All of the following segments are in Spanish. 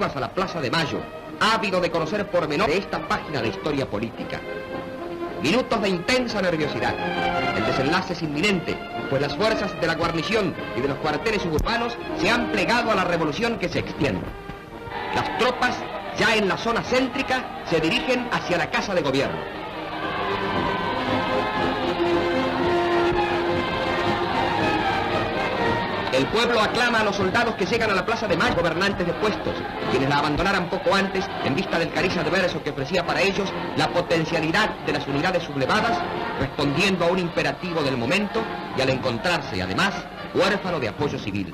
tropas a la Plaza de Mayo, ávido de conocer pormenores de esta página de historia política. Minutos de intensa nerviosidad. El desenlace es inminente, pues las fuerzas de la guarnición y de los cuarteles suburbanos se han plegado a la revolución que se extiende. Las tropas, ya en la zona céntrica, se dirigen hacia la Casa de Gobierno. El pueblo aclama a los soldados que llegan a la Plaza de Mayo, gobernantes de puestos, quienes la abandonaran poco antes en vista del cariz adverso que ofrecía para ellos la potencialidad de las unidades sublevadas, respondiendo a un imperativo del momento y al encontrarse, además, huérfano de apoyo civil.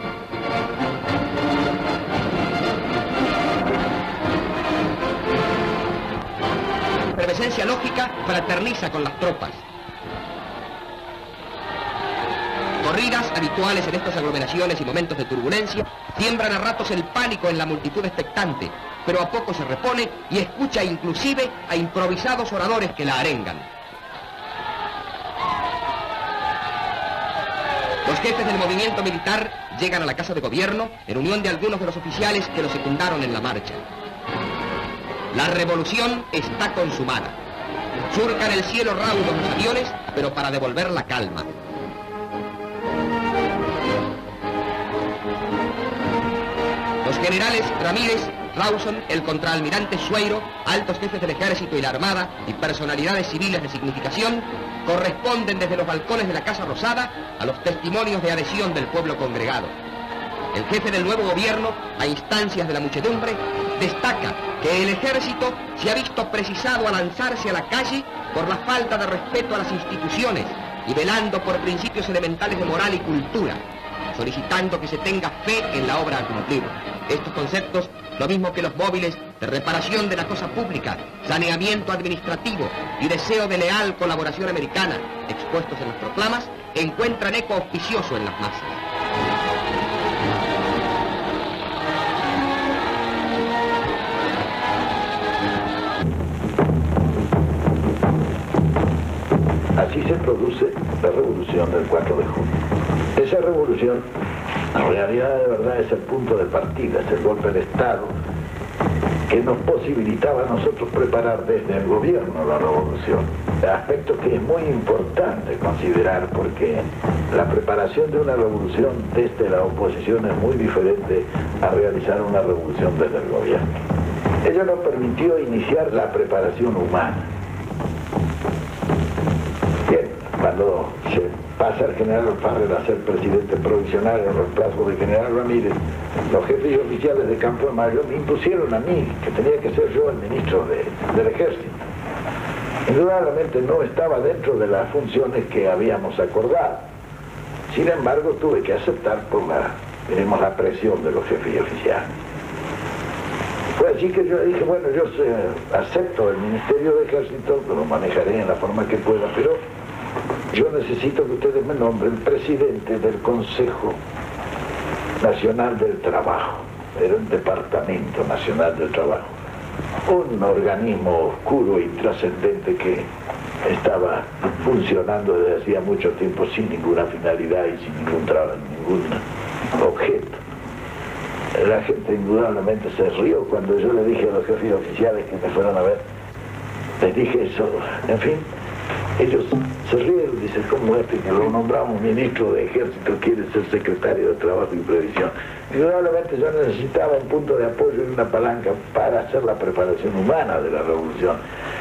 La efervescencia lógica fraterniza con las tropas. Corridas habituales en estas aglomeraciones y momentos de turbulencia siembran a ratos el pánico en la multitud expectante, pero a poco se repone y escucha inclusive a improvisados oradores que la arengan. Los jefes del movimiento militar llegan a la Casa de Gobierno en unión de algunos de los oficiales que los secundaron en la marcha. La revolución está consumada. Surcan el cielo raudos los aviones, pero para devolver la calma. Los generales Ramírez, Rawson, el contraalmirante Sueiro, altos jefes del ejército y la armada y personalidades civiles de significación corresponden desde los balcones de la Casa Rosada a los testimonios de adhesión del pueblo congregado. El jefe del nuevo gobierno, a instancias de la muchedumbre, destaca que el ejército se ha visto precisado a lanzarse a la calle por la falta de respeto a las instituciones y velando por principios elementales de moral y cultura, solicitando que se tenga fe en la obra a cumplir. Estos conceptos, lo mismo que los móviles de reparación de la cosa pública, saneamiento administrativo y deseo de leal colaboración americana, expuestos en las proclamas, encuentran eco auspicioso en las masas. Así se produce la revolución del 4 de junio. Esa revolución, en realidad de verdad, es el punto de partida, es el golpe de Estado que nos posibilitaba a nosotros preparar desde el gobierno la revolución. Aspecto que es muy importante considerar porque la preparación de una revolución desde la oposición es muy diferente a realizar una revolución desde el gobierno. Ello nos permitió iniciar la preparación humana. Bien, cuando se pasa el general Farrell a ser presidente provisional en reemplazo del general Ramírez, los jefes y oficiales de Campo de Mayo me impusieron a mí, que tenía que ser yo el ministro del ejército. Indudablemente no estaba dentro de las funciones que habíamos acordado. Sin embargo, tuve que aceptar por la presión de los jefes y oficiales. Fue así que yo dije, bueno, yo acepto el Ministerio de Ejército, lo manejaré en la forma que pueda, pero yo necesito que ustedes me nombren presidente del Consejo Nacional del Trabajo. Era un Departamento Nacional del Trabajo. Un organismo oscuro y trascendente que estaba funcionando desde hacía mucho tiempo sin ninguna finalidad y sin ningún objeto. La gente indudablemente se rió cuando yo le dije a los jefes oficiales que me fueron a ver. Les dije eso, en fin. Ellos se rieron, dicen, ¿cómo es que lo nombramos ministro de ejército quiere ser secretario de Trabajo y Previsión? Indudablemente yo necesitaba un punto de apoyo y una palanca para hacer la preparación humana de la revolución.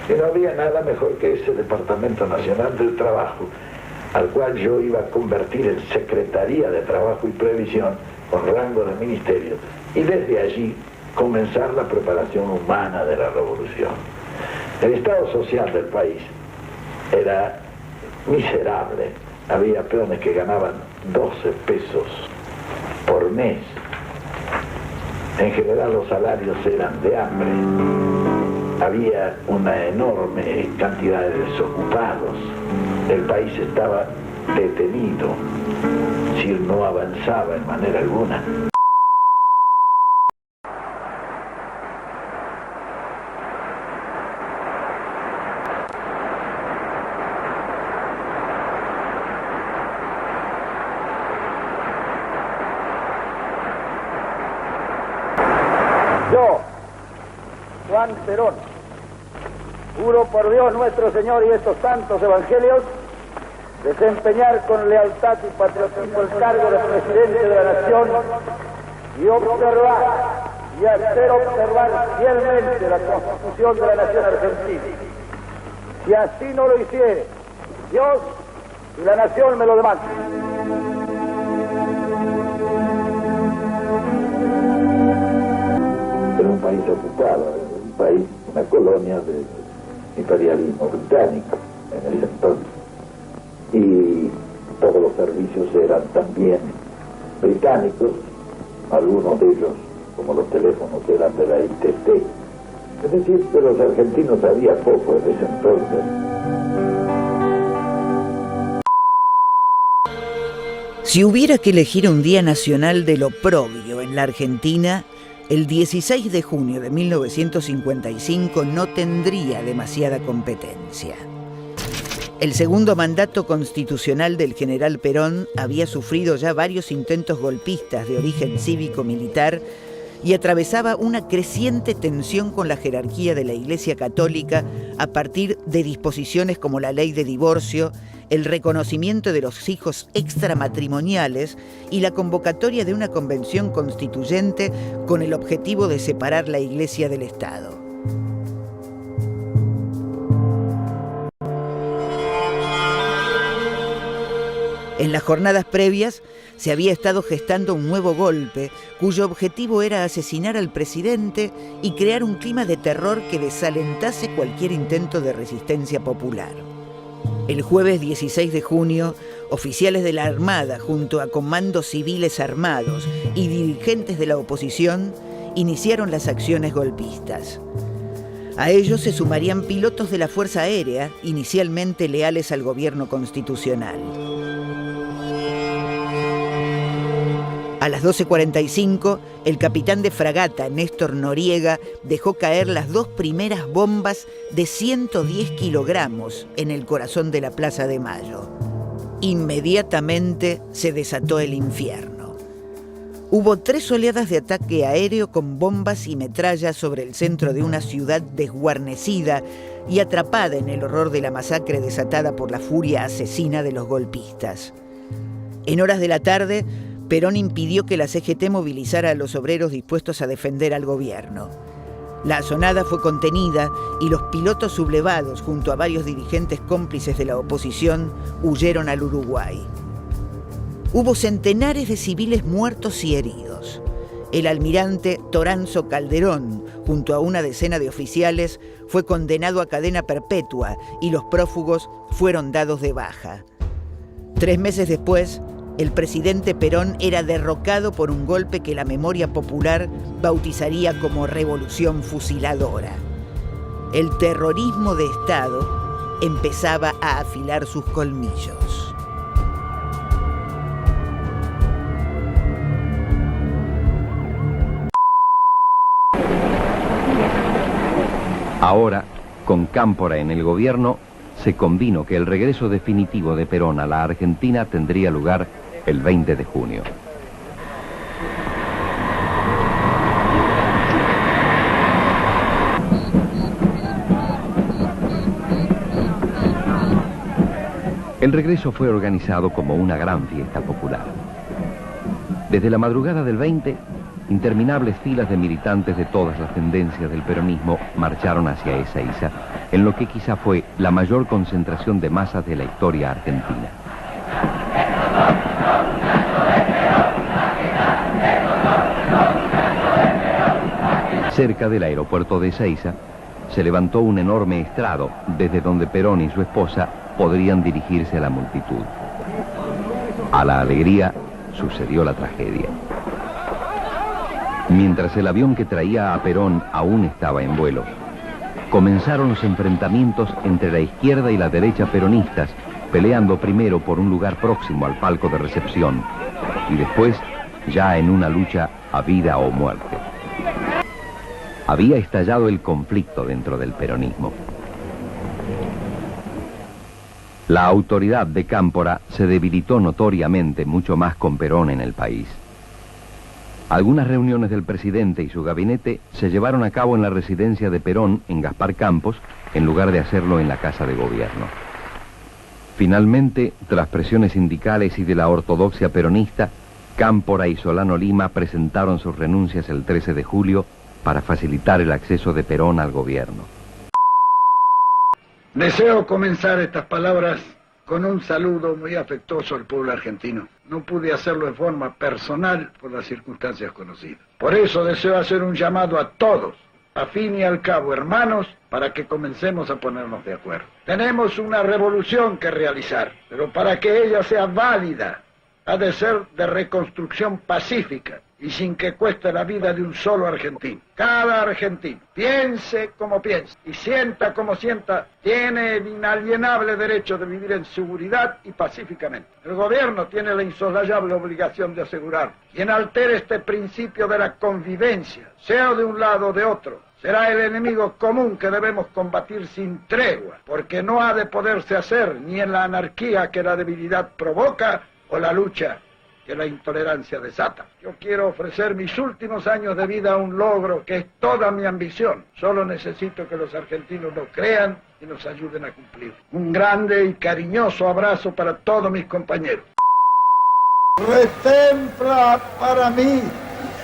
Y no había nada mejor que ese Departamento Nacional del Trabajo, al cual yo iba a convertir en Secretaría de Trabajo y Previsión, con rango de ministerio, y desde allí comenzar la preparación humana de la revolución. El estado social del país era miserable. Había peones que ganaban 12 pesos por mes. En general los salarios eran de hambre. Había una enorme cantidad de desocupados. El país estaba detenido, si no avanzaba en manera alguna. Yo, Juan Perón. Juro por Dios nuestro Señor y estos santos evangelios desempeñar con lealtad y patriotismo el cargo de presidente de la nación y observar y hacer observar fielmente la Constitución de la nación argentina. Si así no lo hiciere, Dios y la nación me lo demandan. Era un país ocupado, un país, una colonia del imperialismo británico en ese entonces. Y todos los servicios eran también británicos, algunos de ellos, como los teléfonos, eran de la ITT. Es decir, de los argentinos había poco en ese entonces. Si hubiera que elegir un día nacional del oprobio en la Argentina, el 16 de junio de 1955 no tendría demasiada competencia. El segundo mandato constitucional del general Perón había sufrido ya varios intentos golpistas de origen cívico-militar y atravesaba una creciente tensión con la jerarquía de la Iglesia Católica a partir de disposiciones como la ley de divorcio, el reconocimiento de los hijos extramatrimoniales y la convocatoria de una convención constituyente con el objetivo de separar la Iglesia del Estado. En las jornadas previas se había estado gestando un nuevo golpe cuyo objetivo era asesinar al presidente y crear un clima de terror que desalentase cualquier intento de resistencia popular. El jueves 16 de junio, oficiales de la Armada junto a comandos civiles armados y dirigentes de la oposición iniciaron las acciones golpistas. A ellos se sumarían pilotos de la Fuerza Aérea, inicialmente leales al gobierno constitucional. A las 12:45, el capitán de fragata, Néstor Noriega, dejó caer las dos primeras bombas de 110 kilogramos en el corazón de la Plaza de Mayo. Inmediatamente se desató el infierno. Hubo 3 oleadas de ataque aéreo con bombas y metrallas sobre el centro de una ciudad desguarnecida y atrapada en el horror de la masacre desatada por la furia asesina de los golpistas. En horas de la tarde, Perón impidió que la CGT movilizara a los obreros dispuestos a defender al gobierno. La asonada fue contenida y los pilotos sublevados, junto a varios dirigentes cómplices de la oposición, huyeron al Uruguay. Hubo centenares de civiles muertos y heridos. El almirante Toranzo Calderón, junto a una decena de oficiales, fue condenado a cadena perpetua y los prófugos fueron dados de baja. 3 meses después, el presidente Perón era derrocado por un golpe que la memoria popular bautizaría como revolución fusiladora. El terrorismo de Estado empezaba a afilar sus colmillos. Ahora, con Cámpora en el gobierno, se convino que el regreso definitivo de Perón a la Argentina tendría lugar el 20 de junio. El regreso fue organizado como una gran fiesta popular. Desde la madrugada del 20, interminables filas de militantes de todas las tendencias del peronismo marcharon hacia Ezeiza, en lo que quizá fue la mayor concentración de masas de la historia argentina. Cerca del aeropuerto de Ezeiza se levantó un enorme estrado desde donde Perón y su esposa podrían dirigirse a la multitud. A la alegría sucedió la tragedia. Mientras el avión que traía a Perón aún estaba en vuelo, comenzaron los enfrentamientos entre la izquierda y la derecha peronistas, peleando primero por un lugar próximo al palco de recepción y después ya en una lucha a vida o muerte. Había estallado el conflicto dentro del peronismo. La autoridad de Cámpora se debilitó notoriamente mucho más con Perón en el país. Algunas reuniones del presidente y su gabinete se llevaron a cabo en la residencia de Perón, en Gaspar Campos, en lugar de hacerlo en la Casa de Gobierno. Finalmente, tras presiones sindicales y de la ortodoxia peronista, Cámpora y Solano Lima presentaron sus renuncias el 13 de julio para facilitar el acceso de Perón al gobierno. Deseo comenzar estas palabras con un saludo muy afectuoso al pueblo argentino. No pude hacerlo de forma personal por las circunstancias conocidas. Por eso deseo hacer un llamado a todos, a fin y al cabo, hermanos, para que comencemos a ponernos de acuerdo. Tenemos una revolución que realizar, pero para que ella sea válida, ha de ser de reconstrucción pacífica y sin que cueste la vida de un solo argentino. Cada argentino, piense como piense y sienta como sienta, tiene el inalienable derecho de vivir en seguridad y pacíficamente. El gobierno tiene la insoslayable obligación de asegurar. Quien altere este principio de la convivencia, sea de un lado o de otro, será el enemigo común que debemos combatir sin tregua, porque no ha de poderse hacer ni en la anarquía que la debilidad provoca o la lucha que la intolerancia desata. Yo quiero ofrecer mis últimos años de vida a un logro que es toda mi ambición. Solo necesito que los argentinos lo crean y nos ayuden a cumplir. Un grande y cariñoso abrazo para todos mis compañeros. Retempla para mí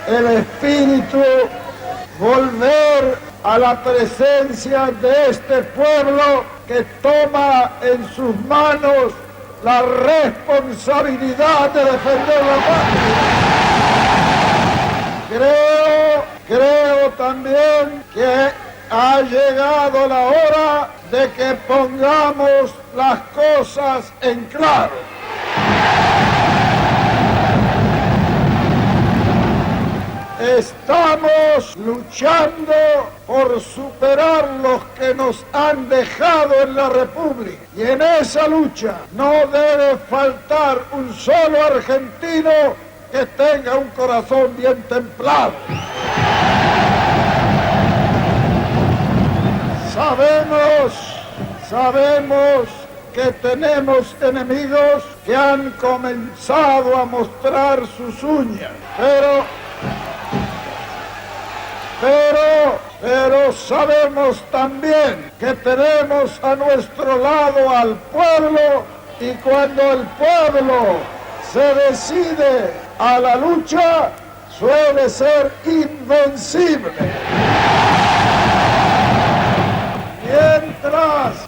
el espíritu volver a la presencia de este pueblo que toma en sus manos la responsabilidad de defender la patria. Creo también que ha llegado la hora de que pongamos las cosas en claro. Estamos luchando por superar los que nos han dejado en la República. Y en esa lucha no debe faltar un solo argentino que tenga un corazón bien templado. Sabemos que tenemos enemigos que han comenzado a mostrar sus uñas, pero sabemos también que tenemos a nuestro lado al pueblo, y cuando el pueblo se decide a la lucha, suele ser invencible.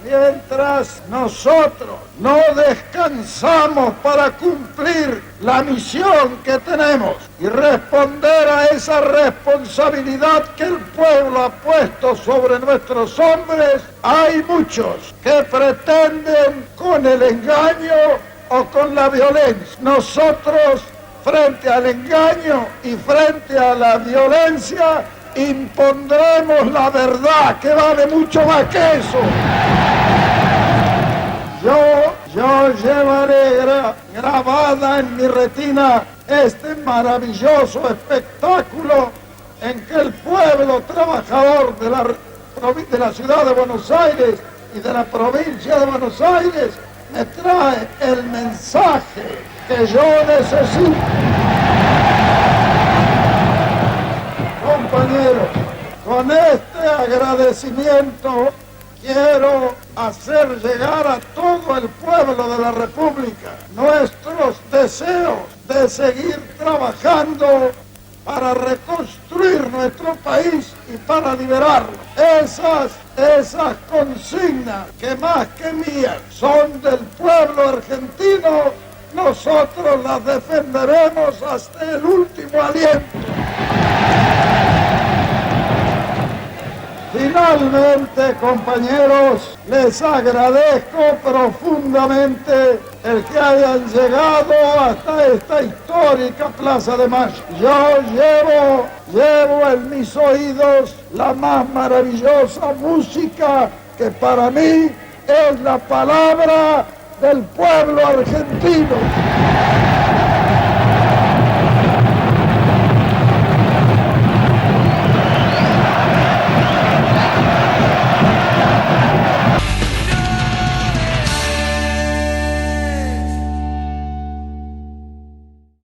Mientras nosotros no descansamos para cumplir la misión que tenemos y responder a esa responsabilidad que el pueblo ha puesto sobre nuestros hombres, hay muchos que pretenden con el engaño o con la violencia. Nosotros, frente al engaño y frente a la violencia, impondremos la verdad, que vale mucho más que eso. Yo llevaré grabada en mi retina este maravilloso espectáculo en que el pueblo trabajador de la ciudad de Buenos Aires y de la provincia de Buenos Aires me trae el mensaje que yo necesito. Compañeros, con este agradecimiento quiero hacer llegar a todo el pueblo de la República nuestros deseos de seguir trabajando para reconstruir nuestro país y para liberarlo. Esas consignas que más que mías son del pueblo argentino, nosotros las defenderemos hasta el último aliento. Finalmente, compañeros, les agradezco profundamente el que hayan llegado hasta esta histórica Plaza de Mayo. Yo llevo en mis oídos la más maravillosa música que para mí es la palabra del pueblo argentino.